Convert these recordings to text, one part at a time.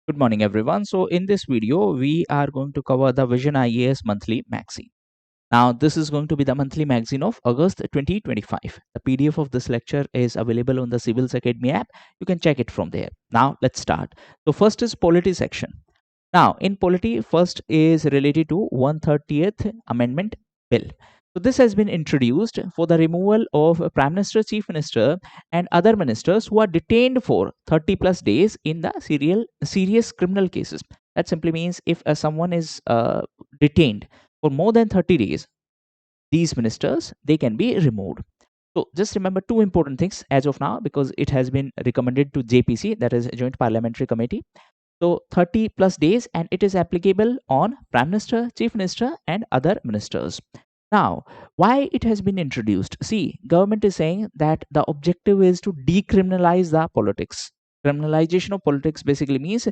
Good morning, everyone. So, in this video, we are going to cover the Vision IAS Monthly magazine. Now, this is going to be the monthly magazine of August 2025. The PDF of this lecture is available on the Civils Academy app. You can check it from there. Now, let's start. So, first is Polity section. Now, in Polity, first is related to 130th Amendment Bill. So, this has been introduced for the removal of Prime Minister, Chief Minister, and other ministers who are detained for 30 plus days in the serious criminal cases. That simply means if someone is detained for more than 30 days, these ministers they can be removed. So just remember two important things as of now because it has been recommended to JPC, that is Joint Parliamentary Committee. So 30 plus days, and it is applicable on Prime Minister, Chief Minister, and other ministers. Now, why it has been introduced? See, government is saying that the objective is to decriminalize the politics. Criminalization of politics basically means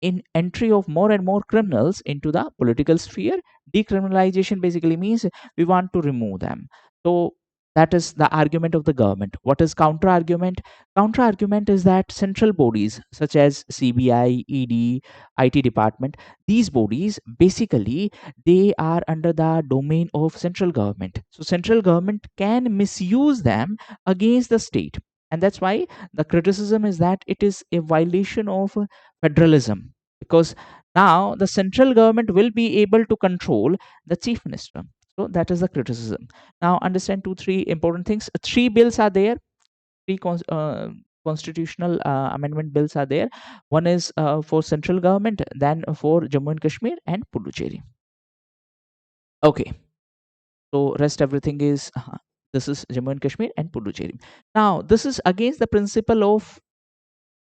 in entry of more and more criminals into the political sphere. Decriminalization basically means we want to remove them. So that is the argument of the government. What is counter argument? Counter argument is that central bodies such as CBI, ED, IT department, these bodies basically they are under the domain of central government. So central government can misuse them against the state. And that's why the criticism is that it is a violation of federalism, because now the central government will be able to control the chief minister. So that is the criticism. Now understand two, three important things. Three bills are there. Three constitutional amendment bills are there. One is for central government, then for Jammu and Kashmir and Puducherry. Okay, so rest everything is this is Jammu and Kashmir and Puducherry. Now this is against the principle of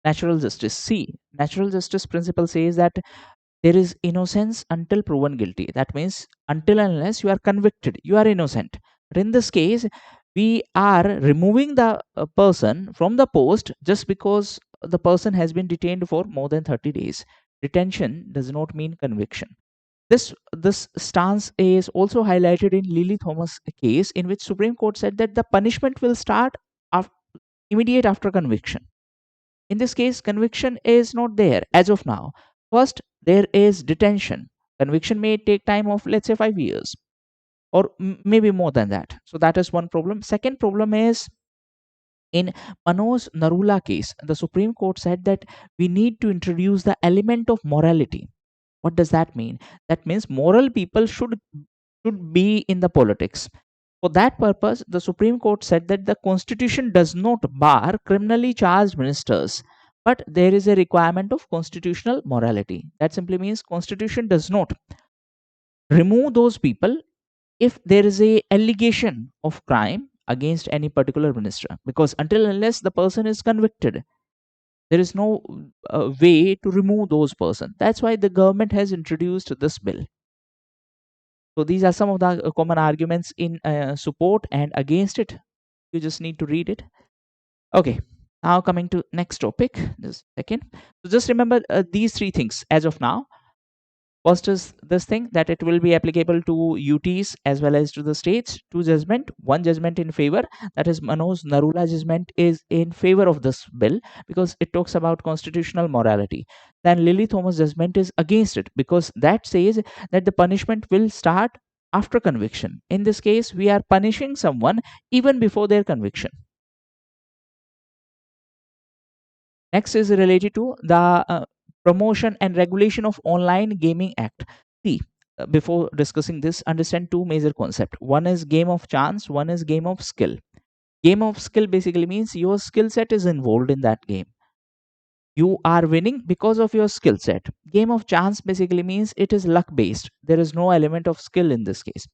natural justice. See, natural justice principle says that there is innocence until proven guilty. That means until and unless you are convicted, you are innocent. But in this case, we are removing the person from the post just because the person has been detained for more than 30 days. Detention does not mean conviction. This stance is also highlighted in Lily Thomas case, in which Supreme Court said that the punishment will start af- immediate after conviction. In this case, conviction is not there as of now. First, there is detention. Conviction may take time of, let's say, 5 years or maybe more than that. So that is one problem. Second problem is in Manoj Narula case, the Supreme Court said that we need to introduce the element of morality. What does that mean? That means moral people should be in the politics. For that purpose, the Supreme Court said that the Constitution does not bar criminally charged ministers, but there is a requirement of constitutional morality. That simply means Constitution does not remove those people if there is a allegation of crime against any particular minister, because until unless the person is convicted, there is no way to remove those person. That's why the government has introduced this bill. So these are some of the common arguments in support and against it. You just need to read it. Okay, now coming to next topic, just a second. So just remember these three things as of now. First is this thing that it will be applicable to UTs as well as to the states. Two judgment, one judgment in favor, that is Manoj Narula judgment is in favor of this bill because it talks about constitutional morality. Then Lily Thomas judgment is against it because that says that the punishment will start after conviction. In this case, we are punishing someone even before their conviction. Next is related to the Promotion and Regulation of Online Gaming Act. See, before discussing this, understand two major concepts. One is game of chance, one is game of skill. Game of skill basically means your skill set is involved in that game. You are winning because of your skill set. Game of chance basically means it is luck based. There is no element of skill in this case.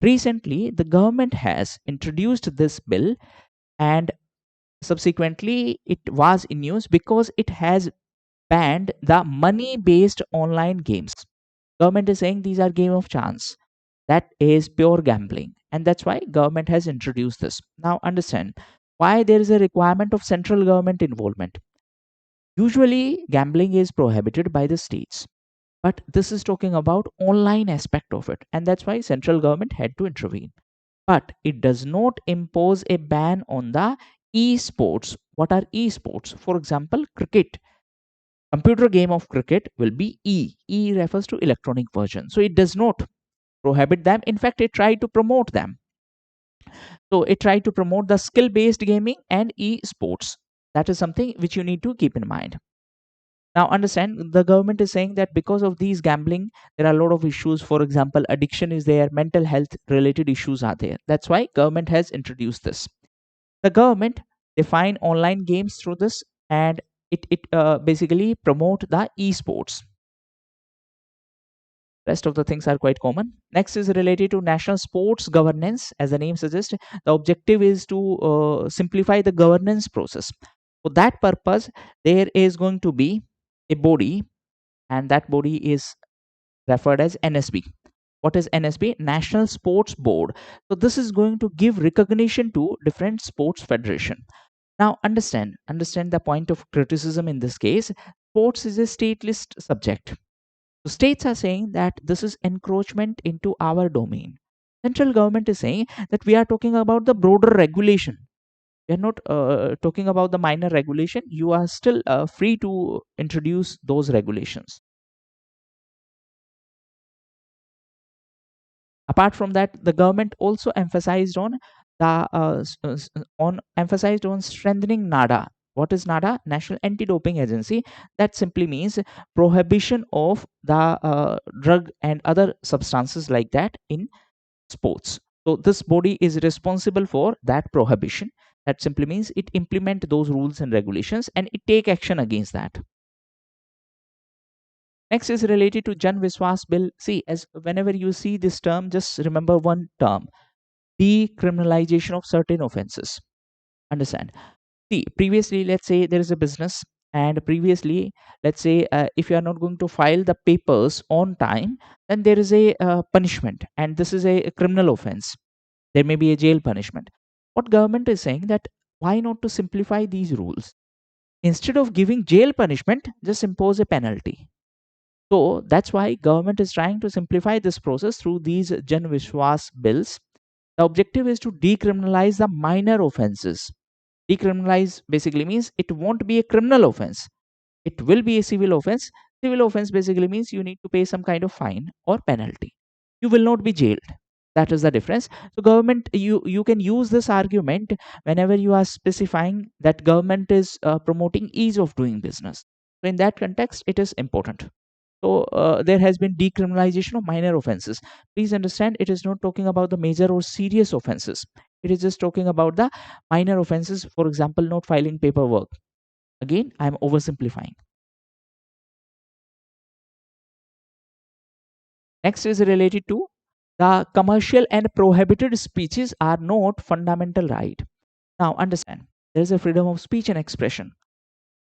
Recently, the government has introduced this bill, and subsequently it was in news because it has banned the money based online games. Government is saying these are game of chance. That is pure gambling, and that's why government has introduced this. Now understand why there is a requirement of central government involvement. Usually gambling is prohibited by the states, but this is talking about online aspect of it, and that's why central government had to intervene. But it does not impose a ban on the esports. What are esports? For example, cricket. Computer game of cricket will be E. E refers to electronic version. So it does not prohibit them. In fact, it tried to promote them. So it tried to promote the skill based gaming and e-sports. That is something which you need to keep in mind. Now understand, the government is saying that because of these gambling, there are a lot of issues. For example, addiction is there, mental health related issues are there. That's why government has introduced this. The government define online games through this, and it basically promote the esports. Rest of the things are quite common. Next is related to national sports governance. As the name suggests, the objective is to simplify the governance process. For that purpose, there is going to be a body, and that body is referred as NSB. What is NSB? National Sports Board. So this is going to give recognition to different sports federation. Now understand the point of criticism in this case. Sports is a state list subject. So states are saying that this is encroachment into our domain. Central government is saying that we are talking about the broader regulation. We are not talking about the minor regulation. You are still free to introduce those regulations. Apart from that, the government also emphasized on strengthening NADA. What is NADA? National Anti-Doping Agency. That simply means prohibition of the drug and other substances like that in sports. So this body is responsible for that prohibition. That simply means it implement those rules and regulations and it take action against that. Next is related to Jan Viswas Bill. See, as whenever you see this term, just remember one term: decriminalization of certain offenses. Understand? See, previously, let's say there is a business, and previously, let's say if you are not going to file the papers on time, then there is a punishment, and this is a criminal offense. There may be a jail punishment. What government is saying that why not to simplify these rules? Instead of giving jail punishment, just impose a penalty. So that's why government is trying to simplify this process through these Jan Vishwas bills. The objective is to decriminalize the minor offenses. Decriminalize basically means it won't be a criminal offense. It will be a civil offense. Civil offense basically means you need to pay some kind of fine or penalty. You will not be jailed. That is the difference. So government, you can use this argument whenever you are specifying that government is promoting ease of doing business. So in that context, it is important. So there has been decriminalization of minor offenses. Please understand, it is not talking about the major or serious offenses. It is just talking about the minor offenses. For example, not filing paperwork. Again, I am oversimplifying. Next is related to the commercial and prohibited speeches are not fundamental right. Now understand, there is a freedom of speech and expression.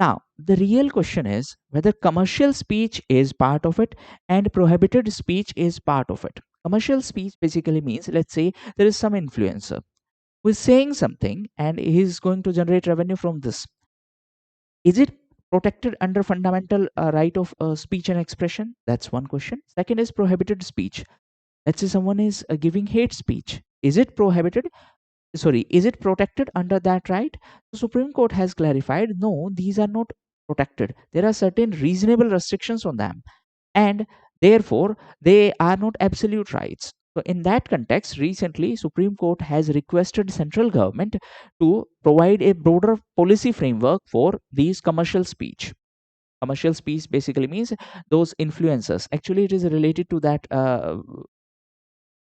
Now, the real question is whether commercial speech is part of it and prohibited speech is part of it. Commercial speech basically means, let's say there is some influencer who is saying something and he is going to generate revenue from this. Is it protected under fundamental right of speech and expression? That's one question. Second is prohibited speech. Let's say someone is giving hate speech. Is it prohibited? Sorry, is it protected under that right? The Supreme Court has clarified no, these are not protected. There are certain reasonable restrictions on them, and therefore they are not absolute rights. So in that context, recently Supreme Court has requested central government to provide a broader policy framework for these commercial speech. Commercial speech basically means those influencers. Actually, it is related to that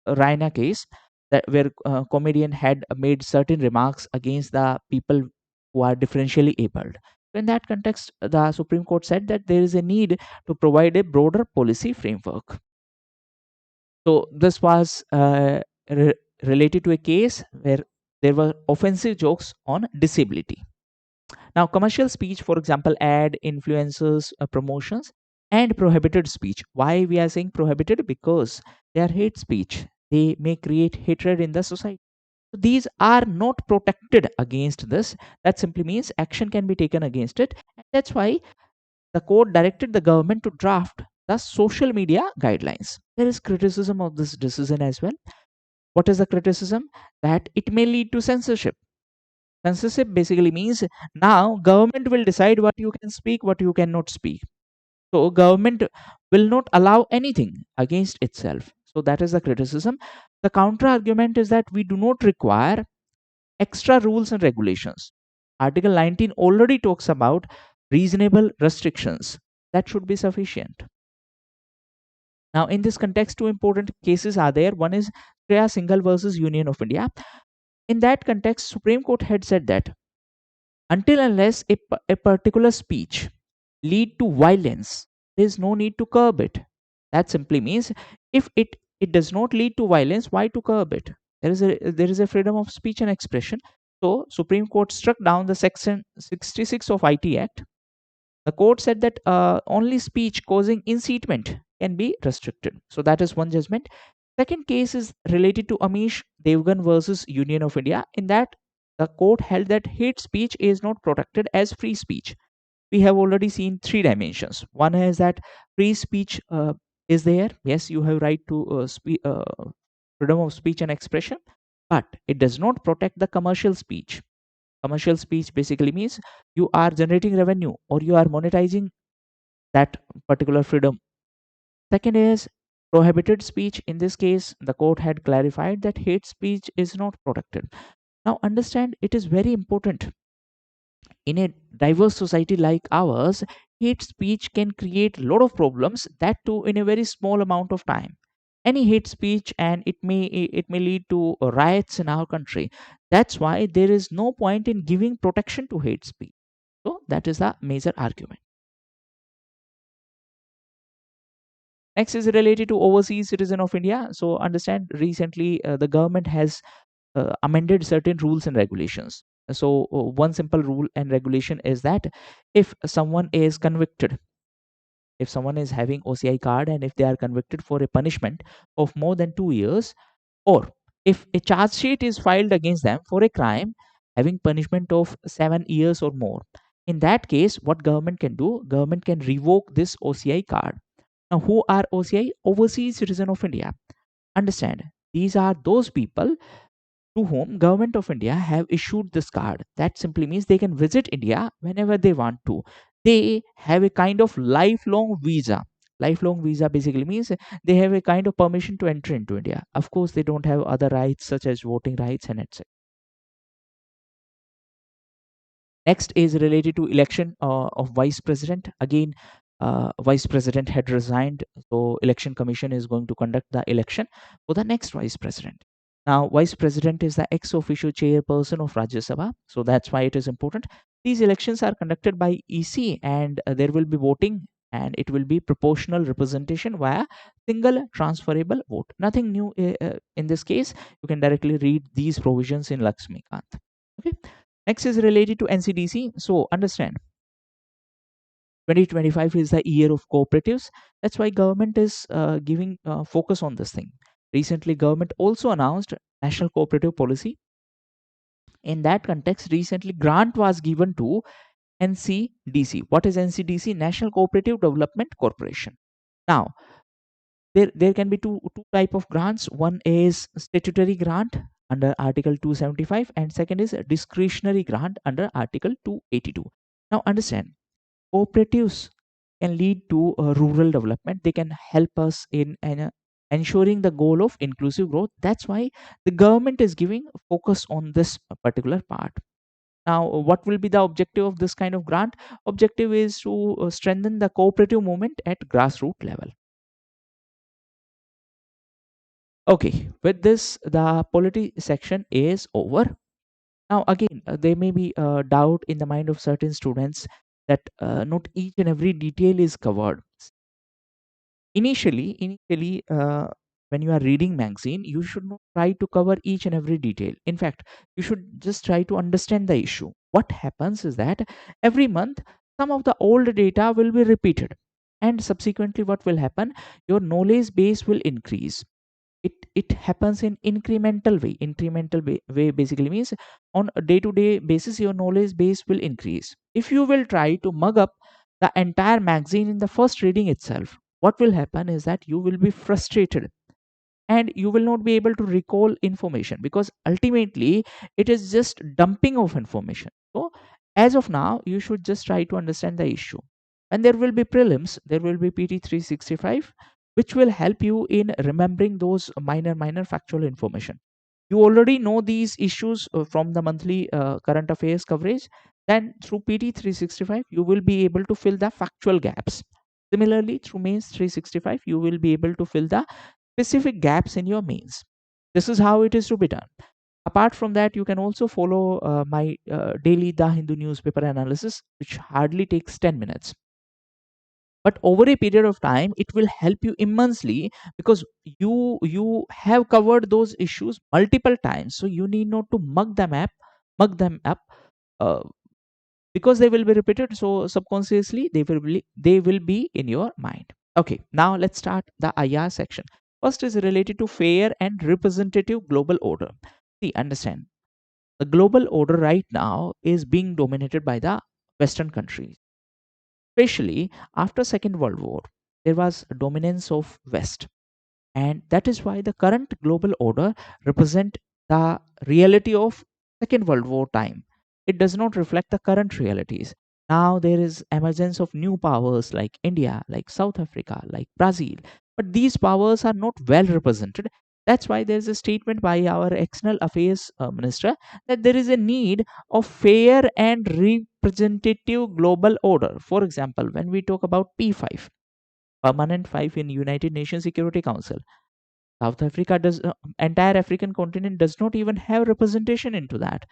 Raina case, that where comedian had made certain remarks against the people who are differentially abled. So in that context, the Supreme Court said that there is a need to provide a broader policy framework. So this was related to a case where there were offensive jokes on disability. Now, commercial speech, for example, ad, influencers, promotions, and prohibited speech. Why we are saying prohibited? Because they are hate speech. They may create hatred in the society. So these are not protected against this. That simply means action can be taken against it. And that's why the court directed the government to draft the social media guidelines. There is criticism of this decision as well. What is the criticism? That it may lead to censorship. Censorship basically means now government will decide what you can speak, what you cannot speak. So government will not allow anything against itself. So that is the criticism. The counter argument is that we do not require extra rules and regulations. Article 19 already talks about reasonable restrictions. That should be sufficient. Now, in this context, two important cases are there. One is Shreya Singhal versus Union of India. In that context, Supreme Court had said that until unless a particular speech lead to violence, there is no need to curb it. That simply means if it does not lead to violence, why to curb it? There is a freedom of speech and expression. So Supreme Court struck down the section 66 of IT Act. The court said that only speech causing incitement can be restricted. So that is one judgment. Second case is related to Amish Devgan versus Union of India. In that, the court held that hate speech is not protected as free speech. We have already seen three dimensions. One is that free speech is there. Yes, you have right to freedom of speech and expression, but it does not protect the commercial speech. Commercial speech basically means you are generating revenue or you are monetizing that particular freedom. Second is prohibited speech. In this case, the court had clarified that hate speech is not protected. Now, understand, it is very important. In a diverse society like ours, hate speech can create a lot of problems, that too in a very small amount of time. Any hate speech, and it may lead to riots in our country. That's why there is no point in giving protection to hate speech. So that is the major argument. Next is related to overseas citizen of India. So understand, recently the government has amended certain rules and regulations. So one simple rule and regulation is that if someone is convicted, if someone is having OCI card and if they are convicted for a punishment of more than 2 years, or if a charge sheet is filed against them for a crime having punishment of 7 years or more, in that case, what government can do? Government can revoke this OCI card. Now, who are OCI? Overseas citizen of India. Understand, these are those people to whom government of India have issued this card. That simply means they can visit India whenever they want to. They have a kind of lifelong visa. Lifelong visa basically means they have a kind of permission to enter into India. Of course, they don't have other rights such as voting rights and etc. Next is related to election of vice president. Again, vice president had resigned, so election commission is going to conduct the election for the next vice president. Now, vice president is the ex officio chairperson of Rajya Sabha, so that's why it is important. These elections are conducted by EC, and there will be voting, and it will be proportional representation via single transferable vote. Nothing new in this case. You can directly read these provisions in Lakshmikant. Okay. Next is related to NCDC. So understand, 2025 is the year of cooperatives. That's why government is giving focus on this thing. Recently, government also announced national cooperative policy. In that context, recently grant was given to NCDC. What is NCDC? National Cooperative Development Corporation. Now, there can be two type of grants. One is statutory grant under Article 275, and second is a discretionary grant under Article 282. Now, understand, cooperatives can lead to rural development. They can help us in ensuring the goal of inclusive growth. That's why the government is giving focus on this particular part. Now, what will be the objective of this kind of grant? Objective is to strengthen the cooperative movement at grassroots level. Okay, with this, the polity section is over. Now, again, there may be a doubt in the mind of certain students that not each and every detail is covered. Initially, when you are reading magazine, you should not try to cover each and every detail. In fact, you should just try to understand the issue. What happens is that every month, some of the old data will be repeated, and subsequently, what will happen? Your knowledge base will increase. It happens in incremental way. Way basically means on a day to day basis your knowledge base will increase. If you will try to mug up the entire magazine in the first reading itself, what will happen is that you will be frustrated. and you will not be able to recall information, because ultimately it is just dumping of information. So as of now, you should just try to understand the issue. And there will be prelims, there will be PT 365, which will help you in remembering those minor factual information. You already know these issues from the monthly current affairs coverage. Then through PT 365 you will be able to fill the factual gaps. Similarly, through mains 365 you will be able to fill the specific gaps in your mains. This is how it is to be done. Apart from that, you can also follow my daily The Hindu newspaper analysis, which hardly takes 10 minutes. But over a period of time, it will help you immensely, because you have covered those issues multiple times. So you need not to mug them up, uh, because they will be repeated. So subconsciously, they will be in your mind. Okay, now let's start the IR section. First is related to fair and representative global order. See, understand, the global order right now is being dominated by the Western countries, especially after Second World War. There was a dominance of West, and that is why the current global order represent the reality of Second World War time. It does not reflect the current realities. Now there is emergence of new powers like India, like South Africa, like Brazil, but these powers are not well represented. That's why there is a statement by our external affairs minister that there is a need of fair and representative global order. For example, when we talk about P5, permanent 5 in United Nations Security Council, South Africa does, entire African continent does not even have representation into that.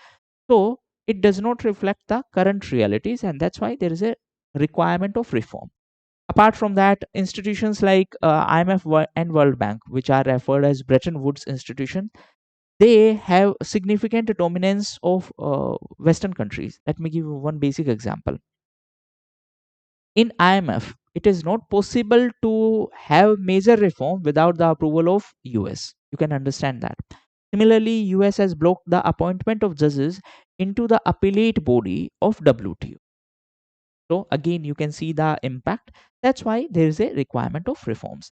So it does not reflect the current realities, and that's why there is a requirement of reform. Apart from that, institutions like and World Bank, which are referred as Bretton Woods institution, they have significant dominance of Western countries. Let me give you one basic example. In IMF, it is not possible to have major reform without the approval of US. You can understand that. Similarly, US has blocked the appointment of judges into the appellate body of WTO. So again, you can see the impact. That's why there is a requirement of reforms.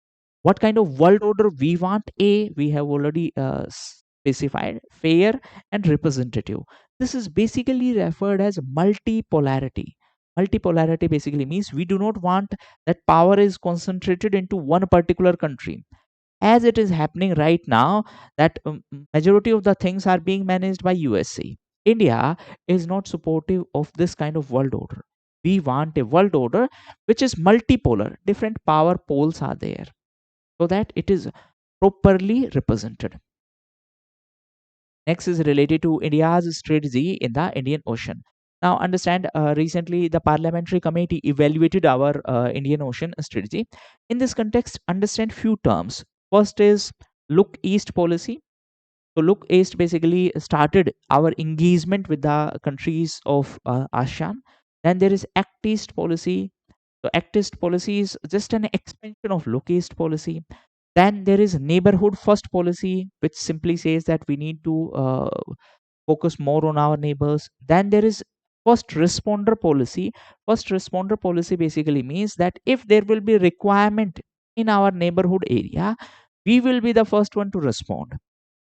What kind of world order we want? We have already specified fair and representative. This is basically referred as multipolarity. Multipolarity basically means we do not want that power is concentrated into one particular country, as it is happening right now, that majority of the things are being managed by USA. India is not supportive of this kind of world order. We want a world order which is multipolar. Different power poles are there, so that it is properly represented. Next is related to India's strategy in the Indian Ocean. Now, understand, recently the Parliamentary Committee evaluated our Indian Ocean strategy. In this context, understand few terms. First is Look East policy. So, Look East basically started our engagement with the countries of ASEAN. Then there is Act East policy. So, Act East policy is just an expansion of Look East policy. Then there is neighborhood first policy, which simply says that we need to focus more on our neighbors. Then there is first responder policy. First responder policy basically means that if there will be requirement in our neighborhood area, we will be the first one to respond.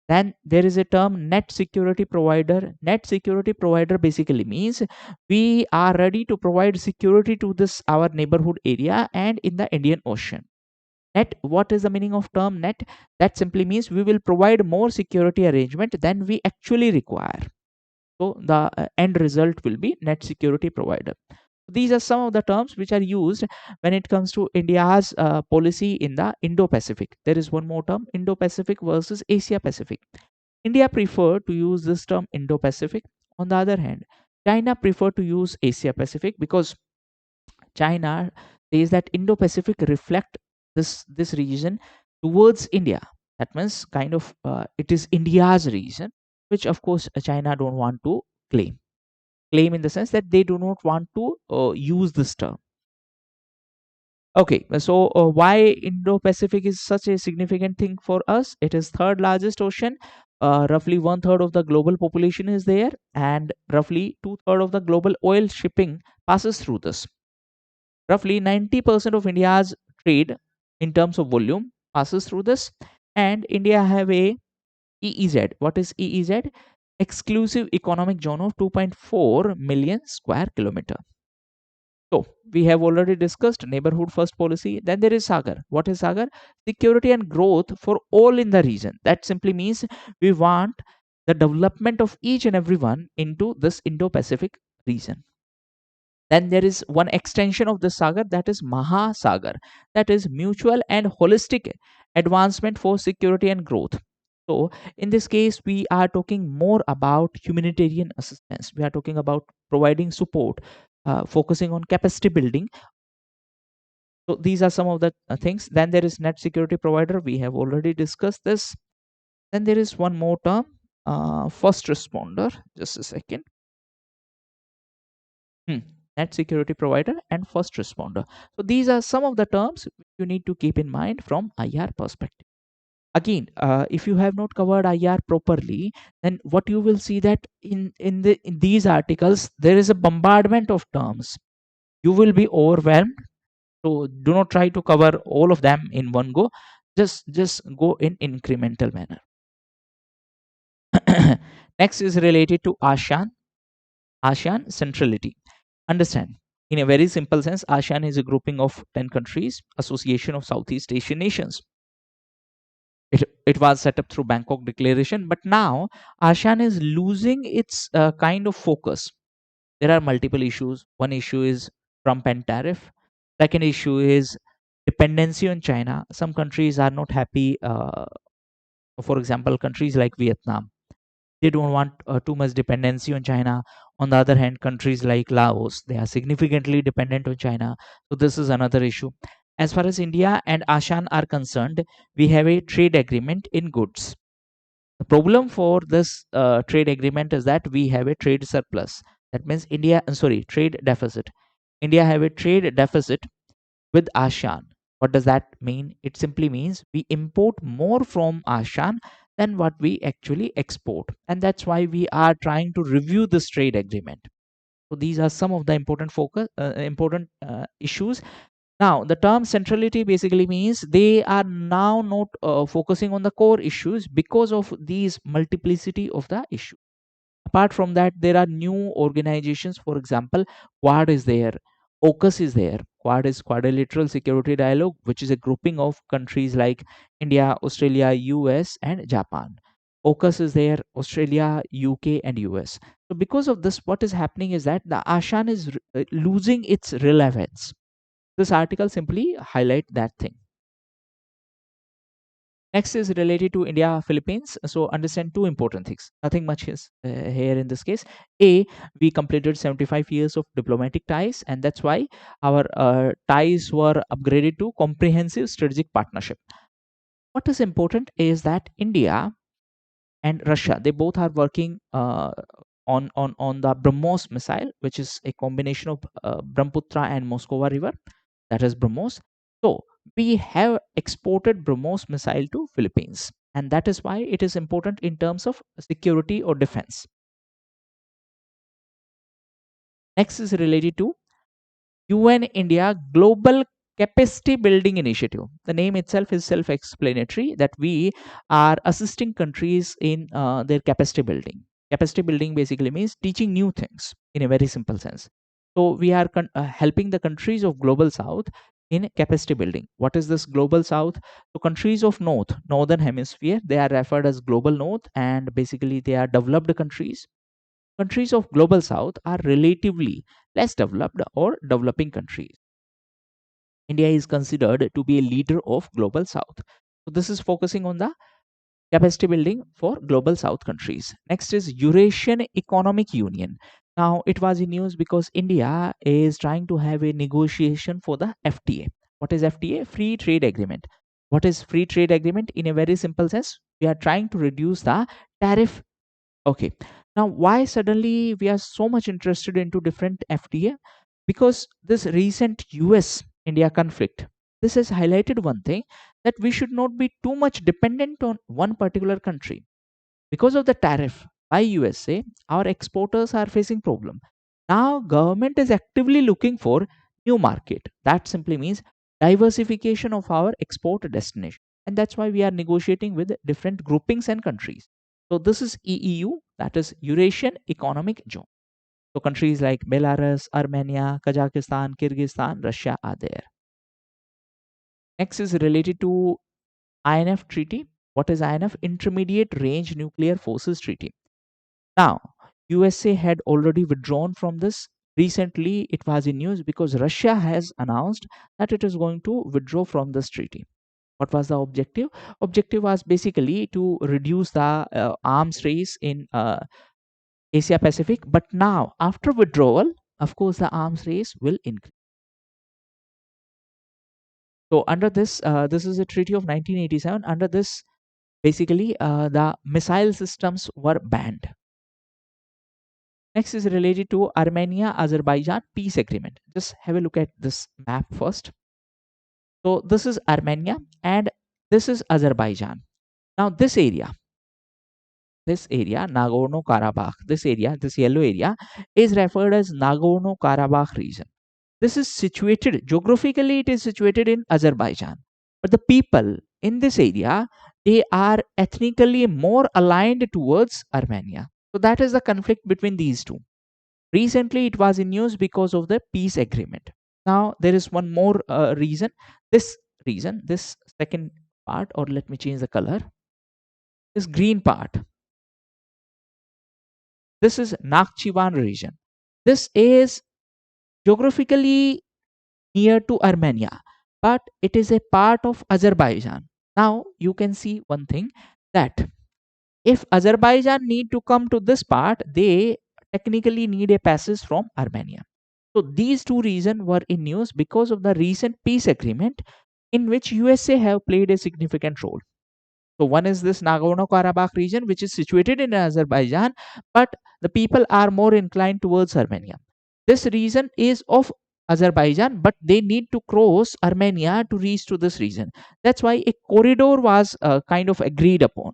Then there is a term net security provider. Net security provider basically means we are ready to provide security to this our neighborhood area and in the Indian Ocean. Net, what is the meaning of term net? That simply means we will provide more security arrangement than we actually require. So the end result will be net security provider. These are some of the terms which are used when it comes to India's policy in the Indo-Pacific. There is one more term, Indo-Pacific versus Asia-Pacific. India prefer to use this term Indo-Pacific. On the other hand, China prefer to use Asia-Pacific, because China says that Indo-Pacific reflect this region towards India. That means kind of it is India's region, which of course China don't want to claim. Claim in the sense that they do not want to use this term. Okay, so why Indo-Pacific is such a significant thing for us? It is third largest ocean. Roughly one third of the global population is there, and roughly two-thirds of the global oil shipping passes through this. Roughly 90% of India's trade in terms of volume passes through this. and India have a EEZ. What is EEZ? Exclusive Economic Zone of 2.4 million square kilometer. So we have already discussed neighborhood first policy. Then there is Sagar. What is Sagar? Security and growth for all in the region. That simply means we want the development of each and everyone into this Indo-Pacific region. Then there is one extension of the Sagar, that is Mahasagar, that is mutual and holistic advancement for security and growth. So in this case, we are talking more about humanitarian assistance. We are talking about providing support, focusing on capacity building. So these are some of the things. Then there is net security provider. We have already discussed this. Then there is one more term, first responder. Just a second. Hmm. Net security provider and first responder. So these are some of the terms you need to keep in mind from IR perspective. Again, if you have not covered IR properly, then what you will see that in these articles there is a bombardment of terms. You will be overwhelmed. So do not try to cover all of them in one go. Just go in incremental manner. Next is related to ASEAN. ASEAN centrality. Understand, in a very simple sense, ASEAN is a grouping of 10 countries, association of Southeast Asian nations. It was set up through Bangkok Declaration, but now ASEAN is losing its kind of focus. There are multiple issues. One issue is Trump and tariff. Second issue is dependency on China. Some countries are not happy. For example, countries like Vietnam, they don't want too much dependency on China. On the other hand, countries like Laos, they are significantly dependent on China. So this is another issue. As far as India and ASEAN are concerned, we have a trade agreement in goods. The problem for this trade agreement is that we have a trade surplus. That means trade deficit. India have a trade deficit with ASEAN. What does that mean? It simply means we import more from ASEAN than what we actually export. And that's why we are trying to review this trade agreement. So these are some of the important issues. Now, the term centrality basically means they are now not focusing on the core issues because of these multiplicity of the issue. Apart from that, there are new organizations. For example, Quad is there, AUKUS is there. Quad is Quadrilateral Security Dialogue, which is a grouping of countries like India, Australia, US, and Japan. AUKUS is there, Australia, UK, and US. So, because of this, what is happening is that the ASEAN is losing its relevance. This article simply highlight that thing. Next is related to India, Philippines. So understand two important things. Nothing much is here in this case. A, we completed 75 years of diplomatic ties, and that's why our ties were upgraded to comprehensive strategic partnership. What is important is that India and Russia, they both are working on the BrahMos missile, which is a combination of Brahmaputra and Moskova River, that is BrahMos. So we have exported BrahMos missile to Philippines, and that is why it is important in terms of security or defense. Next is related to UN India Global Capacity Building Initiative. The name itself is self explanatory that we are assisting countries in their capacity building. Capacity building basically means teaching new things in a very simple sense. So we are helping the countries of global south in capacity building. What is this global south? So countries of northern hemisphere, they are referred as global north, and basically they are developed countries. Countries of global south are relatively less developed or developing countries. India is considered to be a leader of global south. So this is focusing on the capacity building for global south countries. Next is Eurasian Economic Union. Now it was in news because India is trying to have a negotiation for the FTA. What is FTA? Free trade agreement. What is free trade agreement? In a very simple sense, we are trying to reduce the tariff. Okay. Now, why suddenly we are so much interested into different FTA? Because this recent US India conflict, this has highlighted one thing, that we should not be too much dependent on one particular country. Because of the tariff by USA, our exporters are facing problem. Now, government is actively looking for new market. That simply means diversification of our export destination. and that's why we are negotiating with different groupings and countries. So this is EEU, that is Eurasian Economic Zone. So countries like Belarus, Armenia, Kazakhstan, Kyrgyzstan, Russia are there. Next is related to INF treaty. What is INF? Intermediate Range Nuclear Forces Treaty. Now, USA had already withdrawn from this. Recently, it was in news because Russia has announced that it is going to withdraw from this treaty. What was the objective? Objective was basically to reduce the arms race in Asia Pacific. But now, after withdrawal, of course, the arms race will increase. So under this, this is a treaty of 1987. Under this, basically, the missile systems were banned. Next is related to Armenia-Azerbaijan peace agreement. Just have a look at this map first. So this is Armenia and this is Azerbaijan. Now this area, Nagorno-Karabakh, this yellow area is referred as Nagorno-Karabakh region. This is situated, geographically it is situated in Azerbaijan. But the people in this area, they are ethnically more aligned towards Armenia. So that is the conflict between these two. Recently, it was in news because of the peace agreement. Now, there is one more reason. This reason, this second part, or let me change the color, this green part. This is Nakhchivan region. This is geographically near to Armenia, but it is a part of Azerbaijan. Now, you can see one thing that if Azerbaijan need to come to this part, they technically need a passage from Armenia. So these two reasons were in news because of the recent peace agreement in which USA have played a significant role. So one is this Nagorno-Karabakh region, which is situated in Azerbaijan, but the people are more inclined towards Armenia. This region is of Azerbaijan, but they need to cross Armenia to reach to this region. That's why a corridor was kind of agreed upon.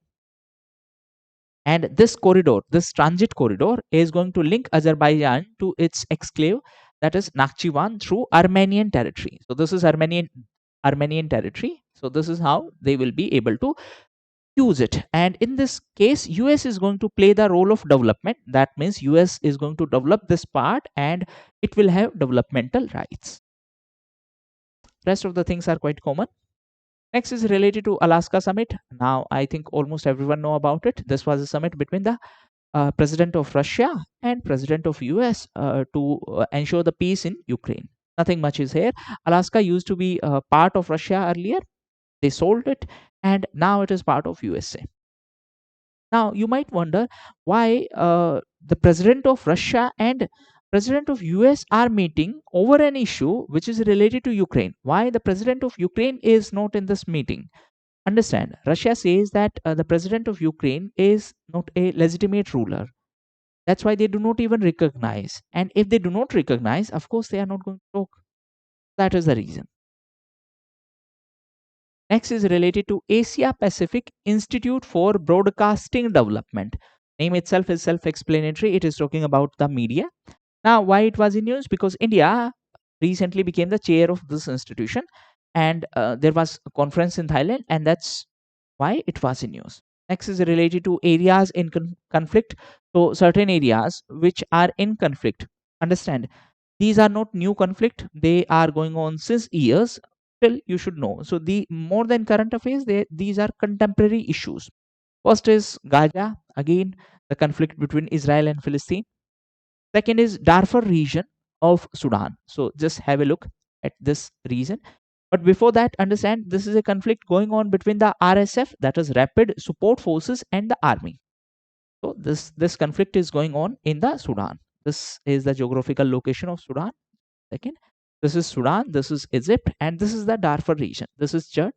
And this corridor, this transit corridor, is going to link Azerbaijan to its exclave, that is Nakhchivan, through Armenian territory. So this is Armenian territory. So this is how they will be able to use it. And in this case, US is going to play the role of development. That means US is going to develop this part and it will have developmental rights. Rest of the things are quite common. Next is related to Alaska summit. Now I think almost everyone know about it. This was a summit between the president of Russia and president of US to ensure the peace in Ukraine. Nothing much is here. Alaska used to be part of Russia earlier. They sold it and now it is part of USA. Now you might wonder why the president of Russia and president of US are meeting over an issue which is related to Ukraine. Why the president of Ukraine is not in this meeting? Understand, Russia says that the president of Ukraine is not a legitimate ruler. That's why they do not even recognize. And if they do not recognize, of course, they are not going to talk. That is the reason. Next is related to Asia Pacific Institute for Broadcasting Development. Name itself is self-explanatory. It is talking about the media. Now, why it was in news? Because India recently became the chair of this institution, and there was a conference in Thailand, and that's why it was in news. Next is related to areas in conflict. So certain areas which are in conflict. Understand, these are not new conflict. They are going on since years. Still, you should know. So the more than current affairs, these are contemporary issues. First is Gaza, again the conflict between Israel and Palestine. Second is Darfur region of Sudan. So just have a look at this region. But before that, understand this is a conflict going on between the RSF, that is Rapid Support Forces, and the army. So this conflict is going on in the Sudan. This is the geographical location of Sudan. Second, this is Sudan, this is Egypt, and this is the Darfur region. This is Chad,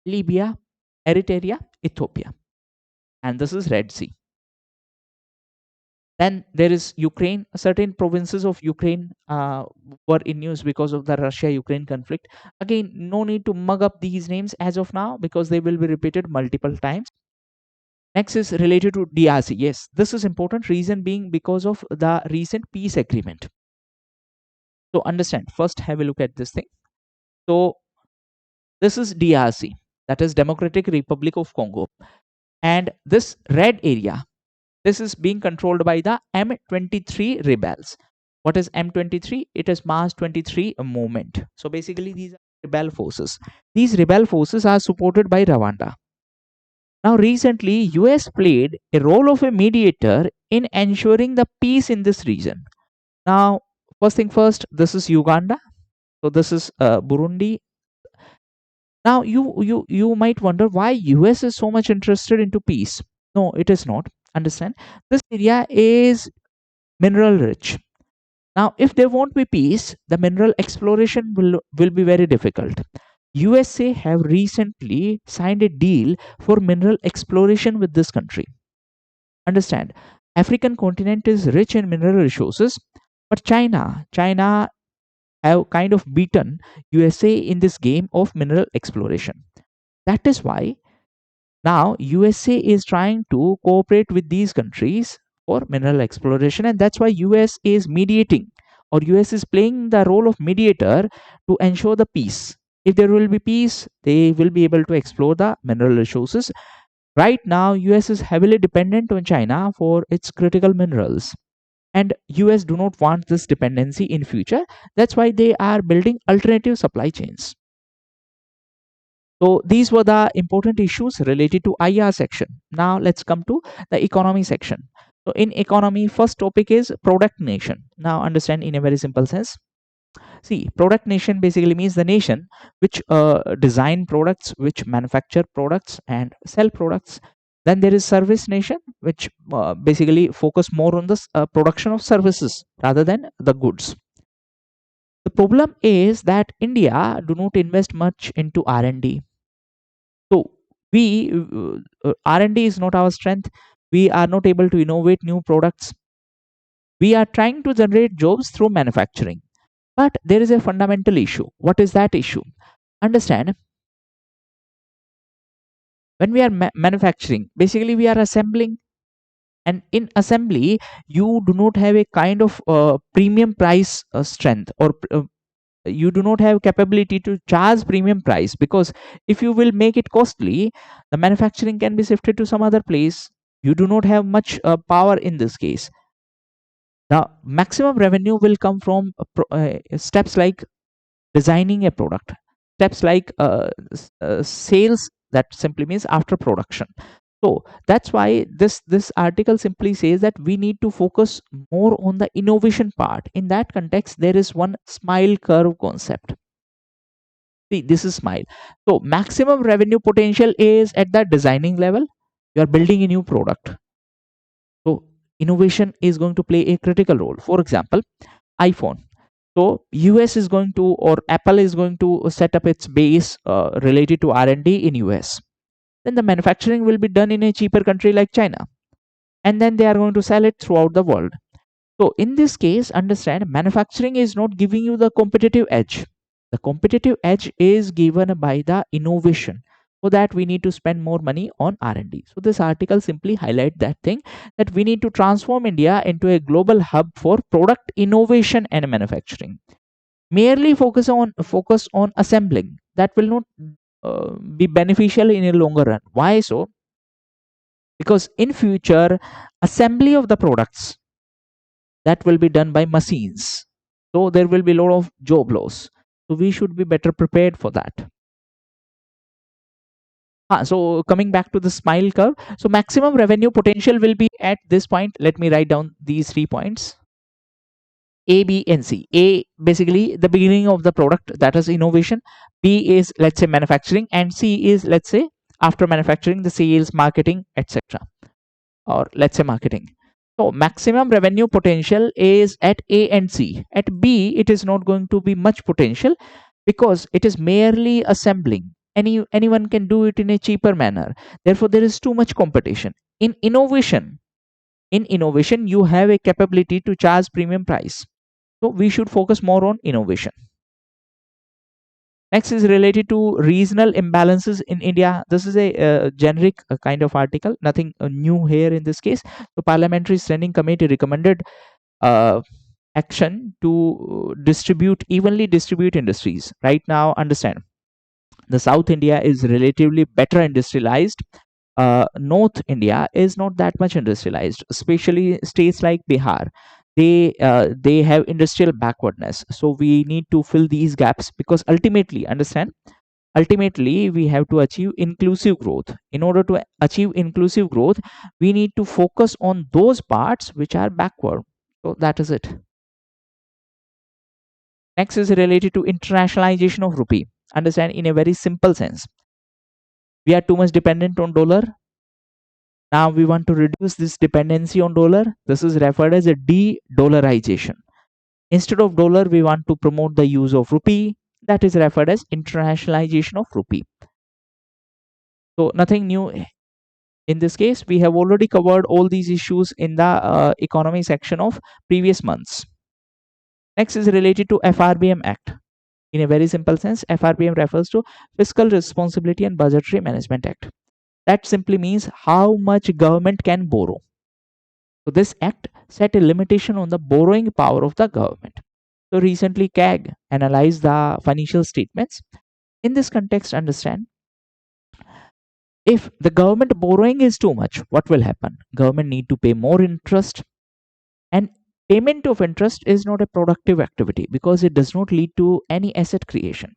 Libya, Eritrea, Ethiopia, and this is Red Sea. Then there is Ukraine. Certain provinces of Ukraine were in news because of the Russia-Ukraine conflict. Again, no need to mug up these names as of now because they will be repeated multiple times. Next is related to DRC. Yes, this is important. Reason being because of the recent peace agreement. So understand. First, have a look at this thing. So this is DRC. that is Democratic Republic of Congo. And this red area, this is being controlled by the M23 rebels. What is M23? It is March 23 movement. So basically these are rebel forces. These rebel forces are supported by Rwanda. Now recently US played a role of a mediator in ensuring the peace in this region. Now first thing first, this is Uganda. So this is Burundi. Now you might wonder why US is so much interested into peace. No, it is not. Understand? This area is mineral rich. Now, if there won't be peace, the mineral exploration will be very difficult. USA have recently signed a deal for mineral exploration with this country. Understand? African continent is rich in mineral resources, but China have kind of beaten USA in this game of mineral exploration. That is why now USA is trying to cooperate with these countries for mineral exploration, and that's why US is mediating, or US is playing the role of mediator to ensure the peace. If there will be peace, they will be able to explore the mineral resources. Right now US is heavily dependent on China for its critical minerals, and US do not want this dependency in future. That's why they are building alternative supply chains. So these were the important issues related to IR section. Now let's come to the economy section. So in economy, first topic is product nation. Now understand in a very simple sense. See, product nation basically means the nation which design products, which manufacture products and sell products. Then there is service nation, which basically focus more on the production of services rather than the goods. The problem is that India do not invest much into R&D. So we R&D is not our strength. We are not able to innovate new products. We are trying to generate jobs through manufacturing. But there is a fundamental issue. What is that issue? Understand, when we are manufacturing, basically we are assembling, and in assembly you do not have a kind of premium price strength, or you do not have capability to charge premium price, because if you will make it costly, the manufacturing can be shifted to some other place. You do not have much power in this case. The maximum revenue will come from steps like designing a product, steps like sales, that simply means after production. So that's why this article simply says that we need to focus more on the innovation part. In that context, there is one smile curve concept. See, this is smile. So maximum revenue potential is at the designing level. You are building a new product. So innovation is going to play a critical role. For example, iPhone. So US is going to, or Apple is going to set up its base related to R&D in US. Then the manufacturing will be done in a cheaper country like China, and then they are going to sell it throughout the world. So in this case, understand, manufacturing is not giving you the competitive edge. The competitive edge is given by the innovation. For that, we need to spend more money on R&D. So this article simply highlight that thing, that we need to transform India into a global hub for product innovation and manufacturing. Merely focus on assembling, that will not be beneficial in a longer run. Why so? Because in future, assembly of the products, that will be done by machines. So there will be a lot of job loss. So we should be better prepared for that. So coming back to the smile curve, so maximum revenue potential will be at this point. Let me write down these 3 points. A, B, and C. A, basically the beginning of the product, that is innovation. B is, let's say, manufacturing, and C is, let's say, after manufacturing, the sales, marketing, etc. Or let's say marketing. So maximum revenue potential is at A and C. At B, it is not going to be much potential, because it is merely assembling. Anyone can do it in a cheaper manner. Therefore, there is too much competition. In innovation, you have a capability to charge premium price. So we should focus more on innovation. Next is related to regional imbalances in India. This is a generic kind of article, nothing new here in this case. So Parliamentary Standing Committee recommended action to evenly distribute industries. Right now, understand, The South India is relatively better industrialized. North India is not that much industrialized, especially states like Bihar. They have industrial backwardness. So we need to fill these gaps, because ultimately, understand, ultimately we have to achieve inclusive growth. In order to achieve inclusive growth, we need to focus on those parts which are backward. So that is it. Next is related to internationalization of rupee. Understand, in a very simple sense, we are too much dependent on dollar. Now we want to reduce this dependency on dollar. This is referred as a de-dollarization. Instead of dollar, we want to promote the use of rupee. That is referred as internationalization of rupee. So nothing new in this case. We have already covered all these issues in the economy section of previous months. Next is related to FRBM Act. In a very simple sense, FRBM refers to Fiscal Responsibility and Budgetary Management Act. That simply means how much government can borrow. So this act set a limitation on the borrowing power of the government. So recently CAG analyzed the financial statements. In this context, understand, if the government borrowing is too much, what will happen? Government need to pay more interest, and payment of interest is not a productive activity because it does not lead to any asset creation.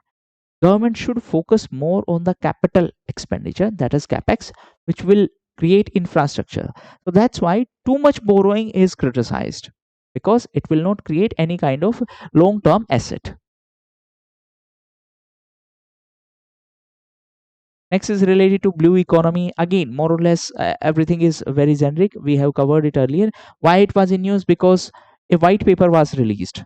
Government should focus more on the capital expenditure, that is capex, which will create infrastructure. So that's why too much borrowing is criticized, because it will not create any kind of long term asset. Next is related to blue economy. Again, more or less, everything is very generic. We have covered it earlier. Why it was in news? Because a white paper was released.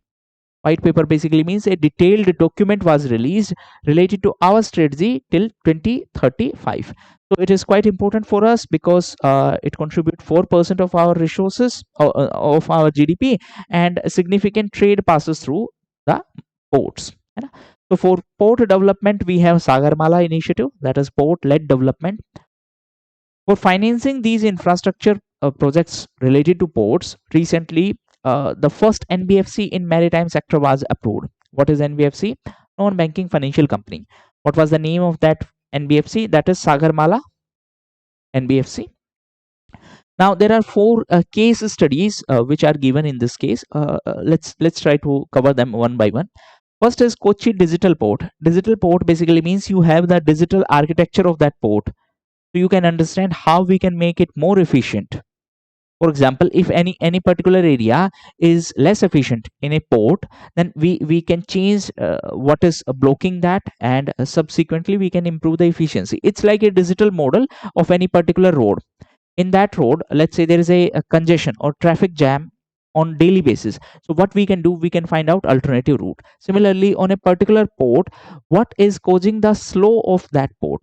White paper basically means a detailed document was released related to our strategy till 2035. So it is quite important for us, because it contributes 4% of our resources, of our GDP, and a significant trade passes through the ports. है ना? So for port development, we have Sagarmala initiative, that is port-led development. For financing these infrastructure projects related to ports, recently the first NBFC in maritime sector was approved. What is NBFC? Non-banking financial company. What was the name of that NBFC? That is Sagarmala NBFC. Now there are four case studies which are given in this case. Let's try to cover them one by one. First is Kochi Digital Port. Digital port basically means you have the digital architecture of that port, so you can understand how we can make it more efficient. For example, if any particular area is less efficient in a port, then we can change what is blocking that, and subsequently we can improve the efficiency. It's like a digital model of any particular road. In that road, let's say there is a congestion or traffic jam on daily basis, so what we can do, we can find out alternative route. Similarly, on a particular port, what is causing the slow of that port?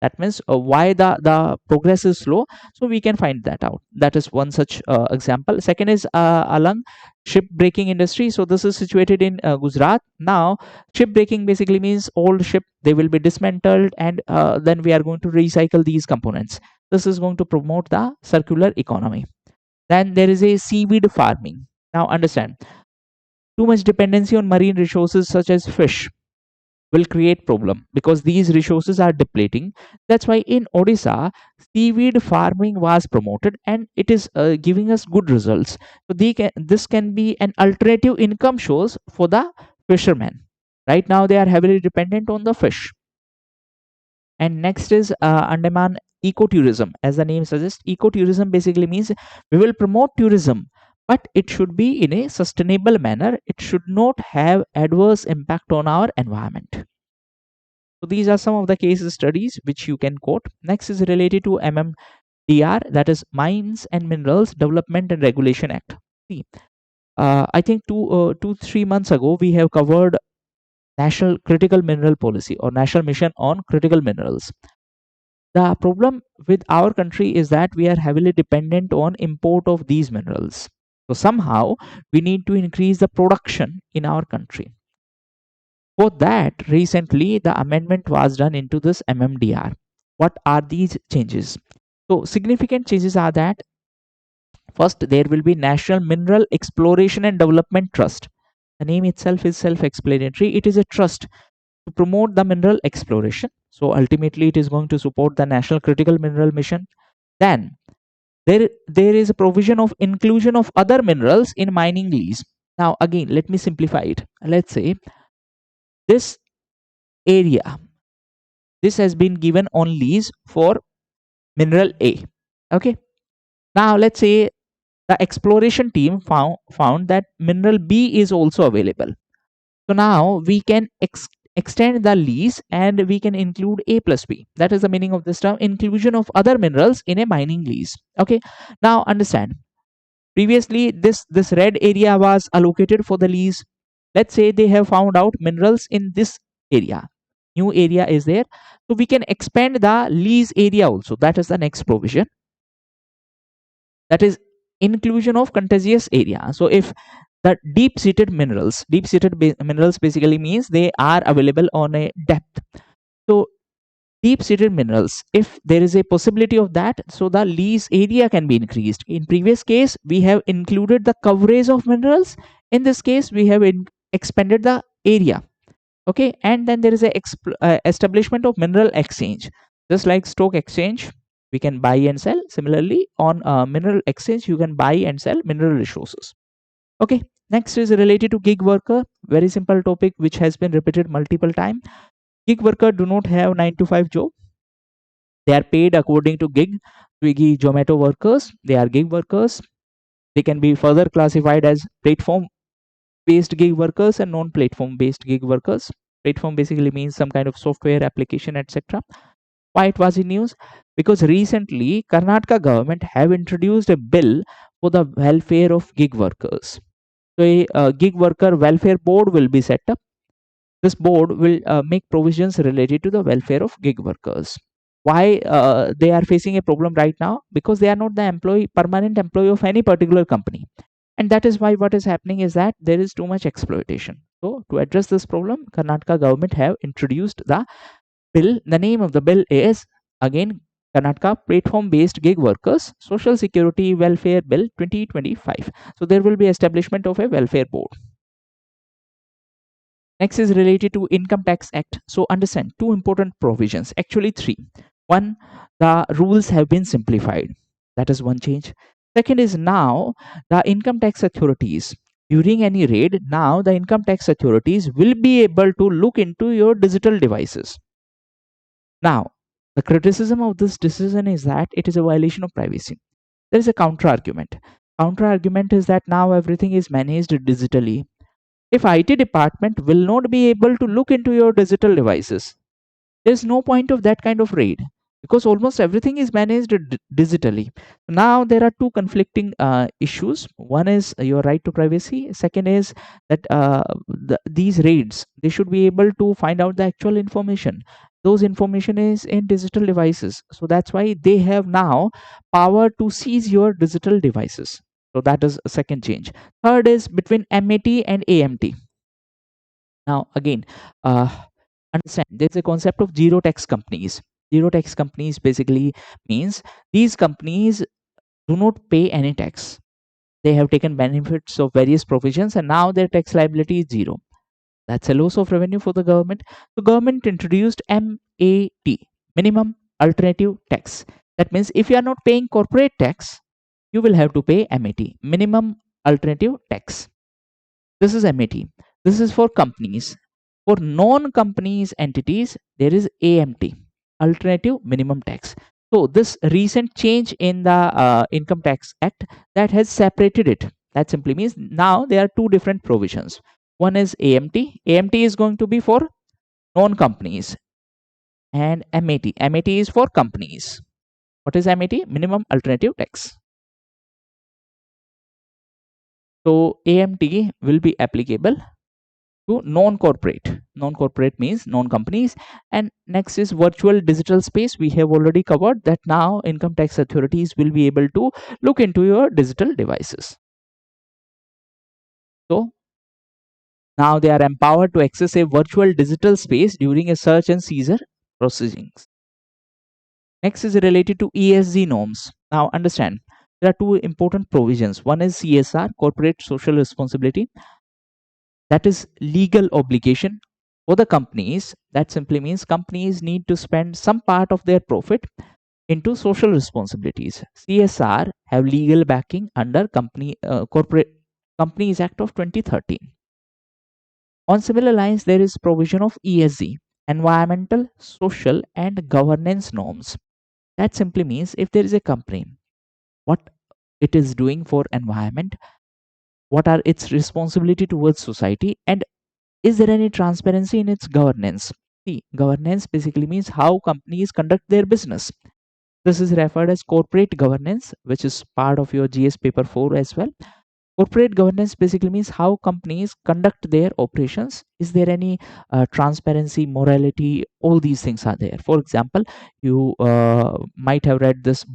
That means why the progress is slow, so we can find that out. That is one such example. Second is along ship breaking industry. So this is situated in Gujarat. Now ship breaking basically means old ship, they will be dismantled, and then we are going to recycle these components. This is going to promote the circular economy. Then there is a seaweed farming. Now understand, too much dependency on marine resources such as fish will create problem, because these resources are depleting. That's why in Odisha, seaweed farming was promoted, and it is giving us good results. So this can be an alternative income source for the fishermen. Right now they are heavily dependent on the fish. And next is Andaman ecotourism. As the name suggests, ecotourism basically means we will promote tourism, but it should be in a sustainable manner. It should not have adverse impact on our environment. So these are some of the case studies which you can quote. Next is related to MMDR, that is Mines and Minerals Development and Regulation Act. See, I think 3 months ago we have covered National Critical Mineral Policy or National Mission on Critical Minerals. The problem with our country is that we are heavily dependent on import of these minerals. So somehow we need to increase the production in our country. For that, recently the amendment was done into this MMDR. What are these changes? So significant changes are that first, there will be National Mineral Exploration and Development Trust. The name itself is self-explanatory. It is a trust to promote the mineral exploration. So ultimately it is going to support the national critical mineral mission. Then there is a provision of inclusion of other minerals in mining lease. Now again, let me simplify it. Let's say this area, this has been given on lease for mineral A. Okay. Now let's say the exploration team found that mineral B is also available. So now we can extend the lease and we can include A plus B. That is the meaning of this term, inclusion of other minerals in a mining lease. Okay. Now understand. Previously, this red area was allocated for the lease. Let's say they have found out minerals in this area. New area is there. So we can expand the lease area also. That is the next provision. That is inclusion of contiguous area. So if the deep-seated minerals, minerals basically means they are available on a depth. So deep-seated minerals, if there is a possibility of that, so the lease area can be increased. In previous case, we have included the coverage of minerals. In this case, we have expanded the area. Okay, and then there is a establishment of mineral exchange. Just like stock exchange, we can buy and sell. Similarly, on mineral exchange, you can buy and sell mineral resources. Okay, next is related to gig worker. Very simple topic which has been repeated multiple times. Gig worker do not have 9 to 5 job. They are paid according to gig. Swiggy, Zomato workers, they are gig workers. They can be further classified as platform based gig workers and non-platform based gig workers. Platform basically means some kind of software application, etc. Why it was in news? Because recently Karnataka government have introduced a bill for the welfare of gig workers. So a gig worker welfare board will be set up. This board will make provisions related to the welfare of gig workers. Why they are facing a problem right now? Because they are not the permanent employee of any particular company, and that is why what is happening is that there is too much exploitation. So to address this problem, Karnataka government have introduced the bill. The name of the bill is again Karnataka Platform Based Gig Workers Social Security Welfare Bill 2025. So there will be establishment of a welfare board. Next is related to Income Tax Act. So understand two important provisions, actually three. One, the rules have been simplified. That is one change. Second is now the income tax authorities, during any raid, now the income tax authorities will be able to look into your digital devices. Now, the criticism of this decision is that it is a violation of privacy. There is a counter argument. Counter argument is that now everything is managed digitally. If IT department will not be able to look into your digital devices, there's no point of that kind of raid, because almost everything is managed digitally. Now there are two conflicting issues. One is your right to privacy. Second is that these raids, they should be able to find out the actual information. Those information is in digital devices, so that's why they have now power to seize your digital devices. So that is a second change. Third is between MAT and AMT. Now again, understand there's a concept of zero tax companies. Zero tax companies basically means these companies do not pay any tax. They have taken benefits of various provisions and now their tax liability is zero. That's a loss of revenue for the government. The government introduced MAT, minimum alternative tax. That means if you are not paying corporate tax, you will have to pay MAT, minimum alternative tax. This is MAT. This is for companies. For non-companies entities, there is AMT, alternative minimum tax. So this recent change in the Income Tax Act, that has separated it. That simply means now there are two different provisions. One is AMT. AMT is going to be for non-companies, and MAT. MAT is for companies. What is MAT? Minimum alternative tax. So AMT will be applicable to non-corporate. Non-corporate means non-companies. And next is virtual digital space. We have already covered that. Now income tax authorities will be able to look into your digital devices. So now they are empowered to access a virtual digital space during a search and seizure proceedings. Next is related to ESG norms. Now understand there are two important provisions. One is CSR, corporate social responsibility. That is legal obligation For the companies, that simply means companies need to spend some part of their profit into social responsibilities. CSR have legal backing under Corporate Companies Act of 2013. On similar lines, there is provision of ESG, environmental, social, and governance norms. That simply means if there is a company, what it is doing for environment, what are its responsibility towards society, and is there any transparency in its governance. See, governance basically means how companies conduct their business. This is referred as corporate governance, which is part of your GS paper 4 as well. Corporate governance basically means how companies conduct their operations. Is there any transparency, morality? All these things are there. For example, you might have read this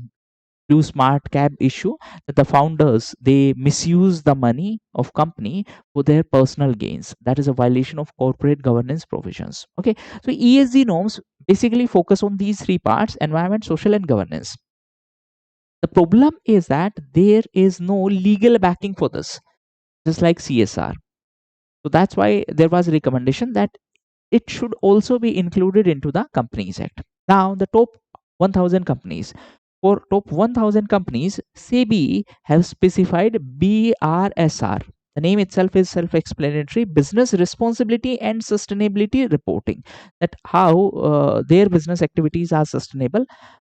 blue smart cab issue, that the founders they misuse the money of company for their personal gains. That is a violation of corporate governance provisions. Okay, so ESG norms basically focus on these three parts: environment, social, and governance. The problem is that there is no legal backing for this, just like CSR. So that's why there was a recommendation that it should also be included into the Companies Act. Now, the top 1000 companies. For top 1000 companies, SEBI have specified BRSR. The name itself is self explanatory: business responsibility and sustainability reporting. That how their business activities are sustainable,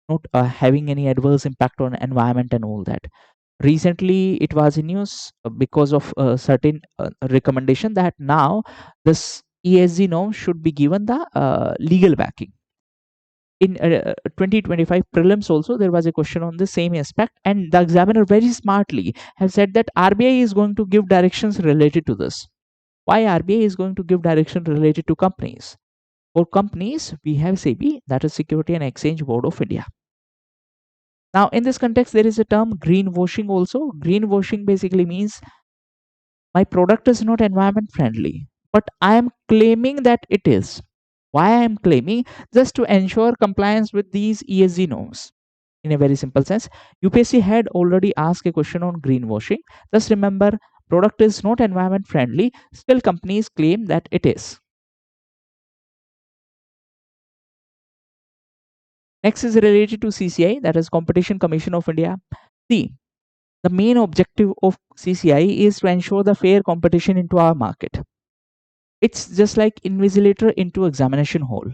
not having any adverse impact on environment and all that. Recently it was in news because of a certain recommendation that now this ESG norm should be given the legal backing. In 2025 prelims also there was a question on the same aspect, and the examiner very smartly have said that RBI is going to give directions related to this. Why RBI is going to give direction related to companies? For companies we have SEBI, that is Security and Exchange Board of India. Now, in this context, there is a term greenwashing also. Greenwashing basically means my product is not environment friendly, but I am claiming that it is. Why I am claiming? Just to ensure compliance with these ESG norms. In a very simple sense, UPSC had already asked a question on greenwashing. Just remember, product is not environment friendly, still companies claim that it is. Next is related to CCI, that is Competition Commission of India. See, the main objective of CCI is to ensure the fair competition into our market. It's just like invigilator into examination hall.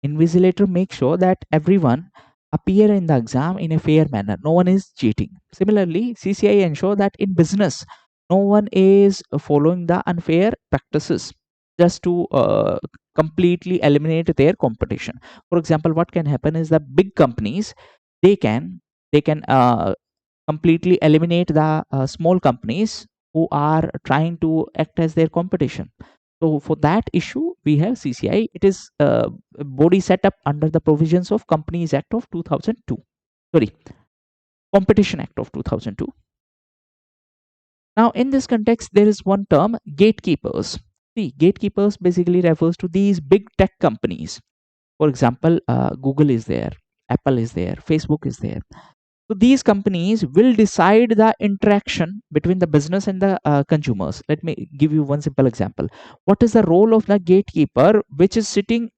Invigilator makes sure that everyone appear in the exam in a fair manner. No one is cheating. Similarly, CCI ensure that in business, no one is following the unfair practices just to completely eliminate their competition. For example, what can happen is the big companies they can completely eliminate the small companies who are trying to act as their competition. So for that issue, we have CCI. It is a body set up under the provisions of Companies Act of 2002. Sorry, Competition Act of 2002. Now, in this context, there is one term, gatekeepers. See, gatekeepers basically refers to these big tech companies. For example, Google is there, Apple is there, Facebook is there. So these companies will decide the interaction between the business and the consumers. Let me give you one simple example. What is the role of the gatekeeper which is sitting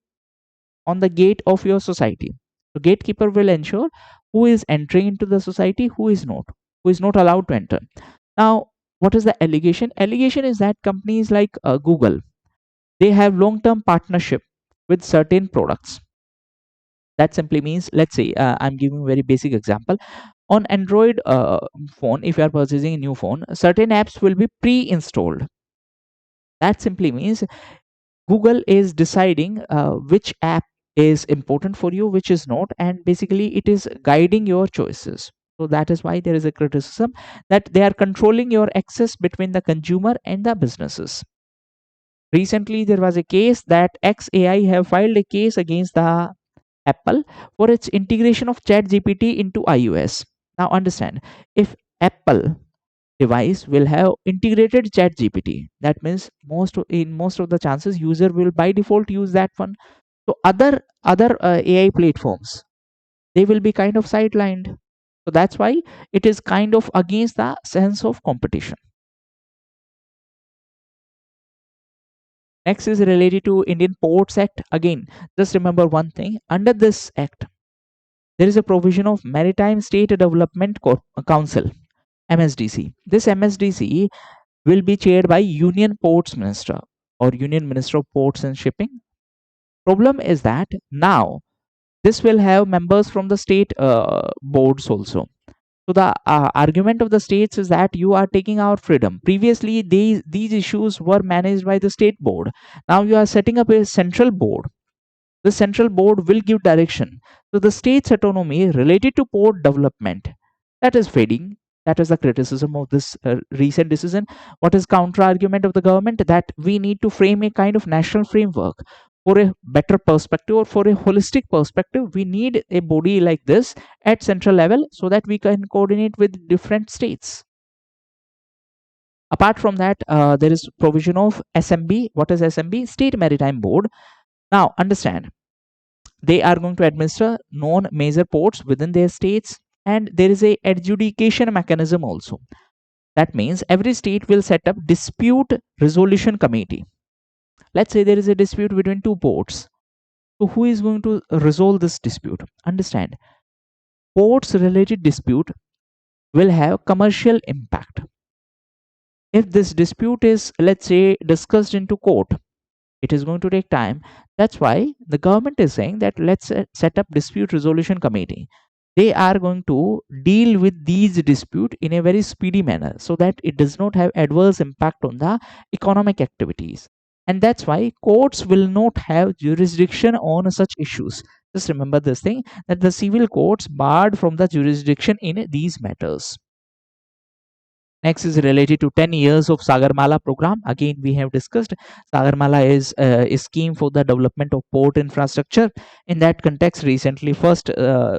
on the gate of your society? The gatekeeper will ensure who is entering into the society, who is not allowed to enter. Now, what is the allegation? Allegation is that companies like Google, they have long-term partnership with certain products. That simply means, let's say, I'm giving a very basic example. On Android phone, if you are purchasing a new phone, certain apps will be pre-installed. That simply means Google is deciding which app is important for you, which is not, and basically it is guiding your choices. So that is why there is a criticism that they are controlling your access between the consumer and the businesses. Recently there was a case that XAI have filed a case against the Apple for its integration of ChatGPT into iOS. Now understand, if Apple device will have integrated ChatGPT, that means in most of the chances user will by default use that one. So other AI platforms, they will be kind of sidelined. So that's why it is kind of against the sense of competition. Next is related to Indian Ports Act. Again, just remember one thing. Under this act, there is a provision of Maritime State Development Council, MSDC. This MSDC will be chaired by Union Ports Minister or Union Minister of Ports and Shipping. Problem is that now this will have members from the state boards also. So the argument of the states is that you are taking our freedom. Previously, these issues were managed by the state board. Now you are setting up a central board. The central board will give direction. So the state's autonomy related to port development, that is fading. That is the criticism of this recent decision. What is counter argument of the government? That we need to frame a kind of national framework for a better perspective or for a holistic perspective. We need a body like this at central level so that we can coordinate with different states. Apart from that, there is provision of SMB. What is SMB? State Maritime Board. Now understand, they are going to administer non-major ports within their states, and there is a adjudication mechanism also. That means every state will set up dispute resolution committee. Let's say there is a dispute between two ports. So who is going to resolve this dispute? Understand, ports related dispute will have commercial impact. If this dispute is, let's say, discussed into court, it is going to take time. That's why the government is saying that let's set up dispute resolution committee. They are going to deal with these dispute in a very speedy manner so that it does not have adverse impact on the economic activities. And that's why courts will not have jurisdiction on such issues. Just remember this thing, that the civil courts barred from the jurisdiction in these matters. Next is related to 10 years of Sagarmala program. Again, we have discussed Sagarmala is a scheme for the development of port infrastructure. In that context, recently first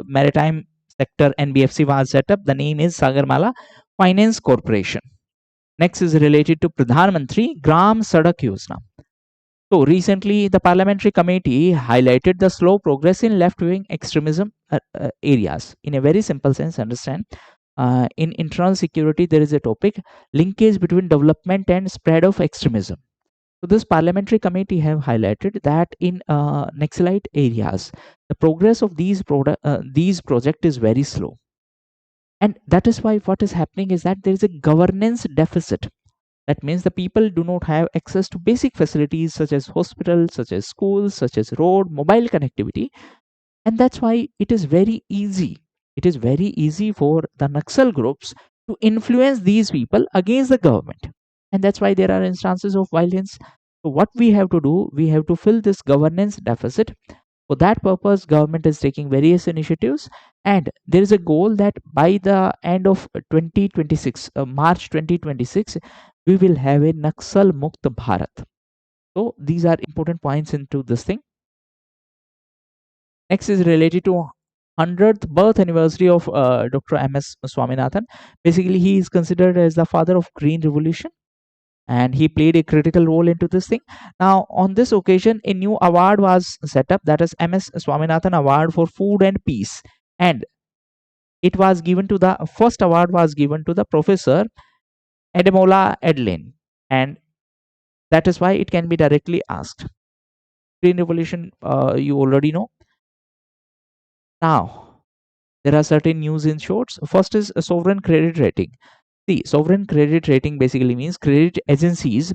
maritime sector NBFC was set up. The name is Sagarmala Finance Corporation. Next is related to Pradhan Mantri Gram Sadak Yojana. So recently, the parliamentary committee highlighted the slow progress in left-wing extremism areas. In a very simple sense, understand, in internal security, there is a topic linkage between development and spread of extremism. So this parliamentary committee have highlighted that in Naxalite areas, the progress of these project is very slow. And that is why what is happening is that there is a governance deficit. That means the people do not have access to basic facilities such as hospitals, such as schools, such as road, mobile connectivity. And that's why it is very easy. It is very easy for the Naxal groups to influence these people against the government. And that's why there are instances of violence. So what we have to do, we have to fill this governance deficit. For that purpose, government is taking various initiatives, and there is a goal that by the end of 2026, March 2026, we will have a Naxal Mukt Bharat. So these are important points into this thing. Next is related to 100th birth anniversary of Dr. M.S. Swaminathan. Basically, he is considered as the father of Green Revolution, and he played a critical role into this thing. Now, on this occasion, a new award was set up, that is M.S. Swaminathan Award for Food and Peace, and it was given to the first award was given to the Professor Edemola Edlin, and that is why it can be directly asked. Green Revolution, you already know. Now, there are certain news in shorts. First is a sovereign credit rating. See, sovereign credit rating basically means credit agencies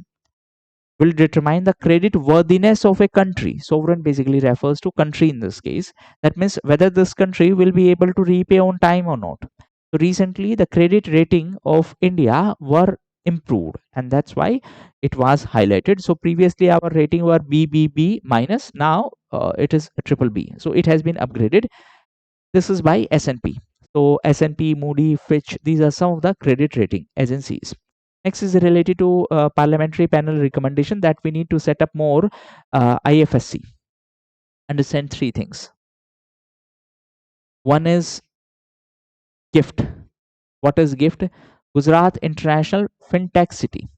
will determine the credit worthiness of a country. Sovereign basically refers to country in this case. That means whether this country will be able to repay on time or not. So recently, the credit rating of India were improved, and that's why it was highlighted. So previously our rating were BBB minus. Now it is triple B. So it has been upgraded. This is by S&P. So S&P, Moody, Fitch, these are some of the credit rating agencies. Next is related to parliamentary panel recommendation that we need to set up more IFSC. Understand three things. One is GIFT. What is GIFT? Gujarat International FinTech City.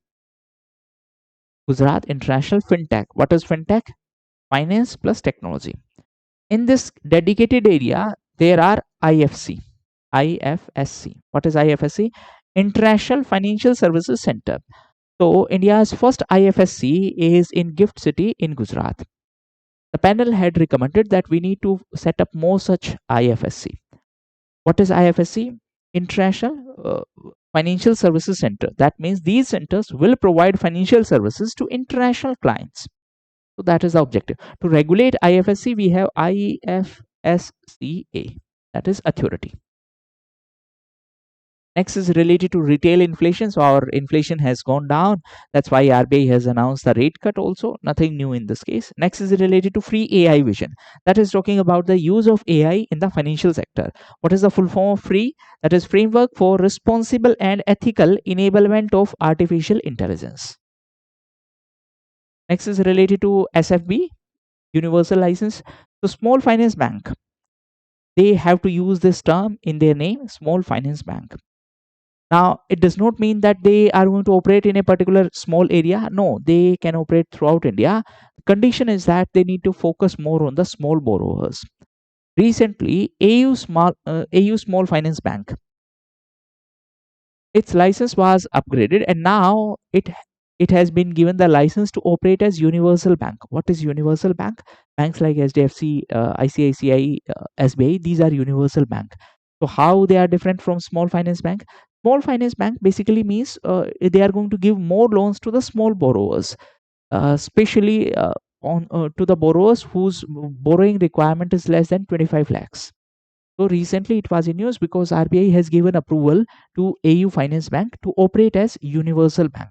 Gujarat International FinTech. What is FinTech? Finance plus technology. In this dedicated area, there are IFSC. What is IFSC? International Financial Services Center. So India's first IFSC is in Gift City in Gujarat. The panel had recommended that we need to set up more such IFSC. What is IFSC? International Financial Services Center. That means these centers will provide financial services to international clients. So that is the objective. To regulate IFSC, we have IFSCA, that is authority. Next is related to retail inflation. So our inflation has gone down. That's why RBI has announced the rate cut also. Nothing new in this case. Next is related to free AI vision. That is talking about the use of AI in the financial sector. What is the full form of free? That is framework for responsible and ethical enablement of artificial intelligence. Next is related to SFB, universal license. So small finance bank, they have to use this term in their name, small finance bank. Now, it does not mean that they are going to operate in a particular small area. No, they can operate throughout India. The condition is that they need to focus more on the small borrowers. Recently, AU Small Finance Bank, its license was upgraded, and now it has been given the license to operate as universal bank. What is universal bank? Banks like HDFC, ICICI, SBI, these are universal bank. So how they are different from small finance bank? Small finance bank basically means they are going to give more loans to the small borrowers, especially on to the borrowers whose borrowing requirement is less than 25 lakhs. So recently it was in news because RBI has given approval to AU Finance Bank to operate as universal bank.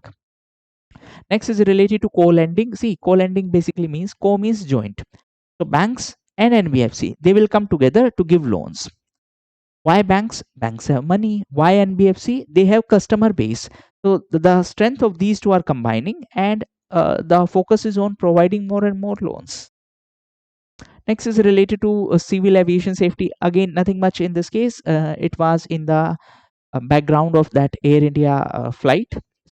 Next is related to co-lending. See, co-lending basically means co means joint. So banks and NBFC, they will come together to give loans. Why banks? Banks have money. Why NBFC? They have customer base. So the strength of these two are combining, and the focus is on providing more and more loans. Next is related to civil aviation safety. Again, nothing much in this case. It was in the background of that Air India flight.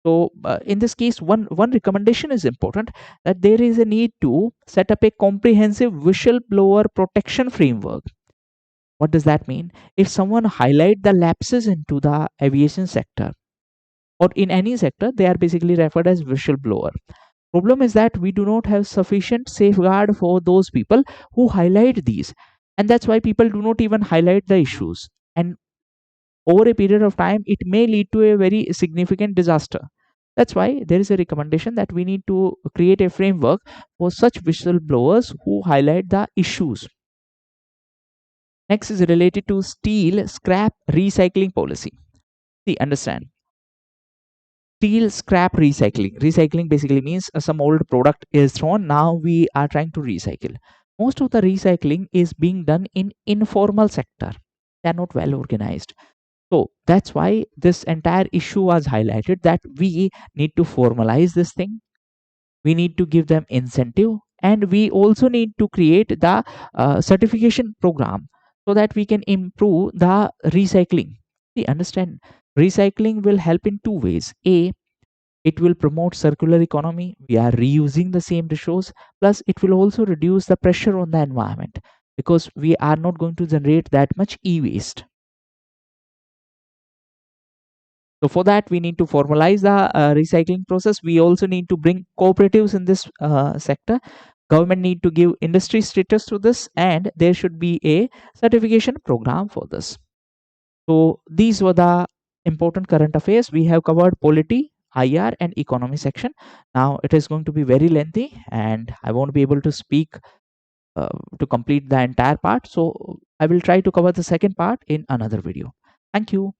So in this case, one recommendation is important, that there is a need to set up a comprehensive whistleblower protection framework. What does that mean? If someone highlight the lapses into the aviation sector or in any sector, they are basically referred as whistleblower. Problem is that we do not have sufficient safeguard for those people who highlight these, and that's why people do not even highlight the issues, and over a period of time it may lead to a very significant disaster. That's why there is a recommendation that we need to create a framework for such whistleblowers who highlight the issues. Next is related to steel scrap recycling policy. See, understand, steel scrap recycling. Recycling basically means some old product is thrown, now we are trying to recycle. Most of the recycling is being done in informal sector. They are not well organized. So that's why this entire issue was highlighted, that we need to formalize this thing. We need to give them incentive, and we also need to create the certification program so that we can improve the recycling. See, understand, recycling will help in two ways. A, it will promote circular economy. We are reusing the same resource. Plus, it will also reduce the pressure on the environment because we are not going to generate that much e-waste. So for that, we need to formalize the recycling process. We also need to bring cooperatives in this sector. Government need to give industry status to this, and there should be a certification program for this. So these were the important current affairs. We have covered polity, IR, and economy section. Now it is going to be very lengthy, and I won't be able to speak to complete the entire part. So I will try to cover the second part in another video. Thank you.